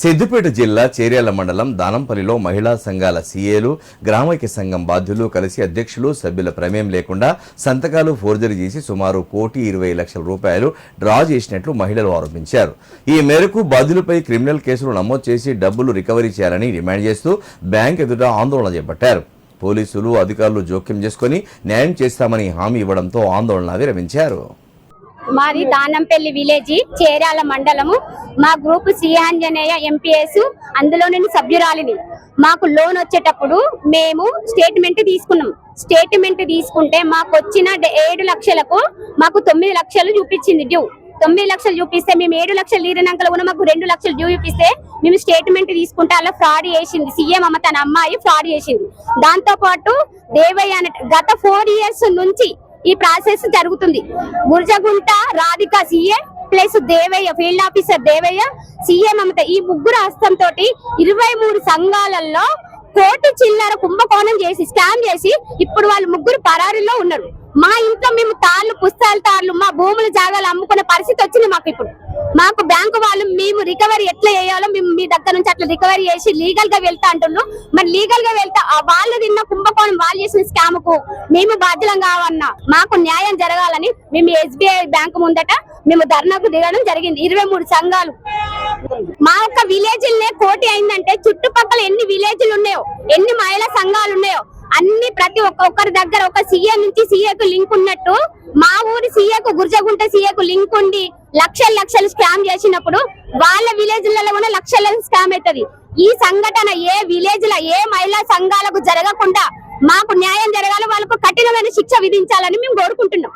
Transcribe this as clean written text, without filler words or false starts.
సిద్దిపేట జిల్లా చేర్యాల మండలం దానంపల్లిలో మహిళా సంఘాల సీఏలు, గ్రామైక్య సంఘం బాధ్యులు కలిసి అధ్యక్షులు, సభ్యుల ప్రమేయం లేకుండా సంతకాలు ఫోర్జరీ చేసి సుమారు ₹1,20,00,000 డ్రా చేసినట్లు మహిళలు ఆరోపించారు. ఈ మేరకు బాధ్యులపై క్రిమినల్ కేసులు నమోదు చేసి డబ్బులు రికవరీ చేయాలని డిమాండ్ చేస్తూ బ్యాంక్ ఎదుట ఆందోళన చేపట్టారు. పోలీసులు, అధికారులు జోక్యం చేసుకుని న్యాయం చేస్తామని హామీ ఇవ్వడంతో ఆందోళన విరమించారు. మాది దానంపల్లి విలేజ్, చేర్యాల మండలము. మా గ్రూప్ సి ఆంజనేయ ఎంపీఎస్, అందులో నేను సభ్యురాలిని. మాకు లోన్ వచ్చేటప్పుడు మేము స్టేట్మెంట్ తీసుకున్నాం. స్టేట్మెంట్ తీసుకుంటే మాకు వచ్చిన 7 లక్షలకు మాకు 9 లక్షలు చూపించింది డ్యూ. 9 లక్షలు చూపిస్తే మేము 7 లక్షలు తీరినాక కూడా మాకు 2 లక్షలు డ్యూ చూపిస్తే మేము స్టేట్మెంట్ తీసుకుంటే అలా ఫ్రాడ్ చేసింది. సీఎం అమ్మ తన అమ్మాయి ఫ్రాడ్ చేసింది. దాంతో పాటు దేవయ్య గత 4 ఇయర్స్ నుంచి ఈ ప్రాసెస్ జరుగుతుంది. Gurjagunta Radhika CA plus Devayya field officer Devayya, CM Mamata, ఈ ముగ్గురు హస్తంతో 23 సంఘాలలో కోటి చిల్లర కుంభకోణం చేసి స్కామ్ చేసి ఇప్పుడు వాళ్ళు ముగ్గురు పరారీలో ఉన్నారు. మా ఇంట్లో మేము తాళ్ళు, పుస్తకాల తాళ్ళు, మా భూముల జాగాలు అమ్ముకునే పరిస్థితి వచ్చింది మాకు. ఇప్పుడు మాకు బ్యాంకు వాళ్ళు మేము రికవరీ ఎట్లా చేయాలో మేము మీ దగ్గర నుంచి అట్లా రికవరీ చేసి లీగల్ గా వెళ్తా అంటున్నాం. మరి లీగల్ గా వెళ్తా వాళ్ళు తిన్న కుంభకోణం, వాళ్ళు చేసిన స్కామ్ కు మేము బాధ్యులం కావన్నా. మాకు న్యాయం జరగాలని మేము SBI బ్యాంకు ముందట మేము ధర్నాకు దిగడం జరిగింది. 23 సంఘాలు మా యొక్క విలేజ్లనే కోటి అయిందంటే చుట్టుపక్కల ఎన్ని విలేజ్లు ఉన్నాయో, ఎన్ని మహిళా సంఘాలు ఉన్నాయో అన్ని ప్రతి ఒక్కరి దగ్గర ఒక సీఏ నుంచి సీఏకు లింక్ ఉన్నట్టు మా ఊరి సీఏకు, గుర్జగుంట సీఏకు లింక్ ఉండి లక్షలు స్కామ్ చేసినప్పుడు వాళ్ళ విలేజ్లలో కూడా లక్షల స్కామ్ అవుతుంది. ఈ సంఘటన ఏ విలేజ్ లో ఏ మహిళా సంఘాలకు జరగకుండా మాకు న్యాయం జరగాలి, వాళ్ళకు కఠినమైన శిక్ష విధించాలని మేము కోరుకుంటున్నాం.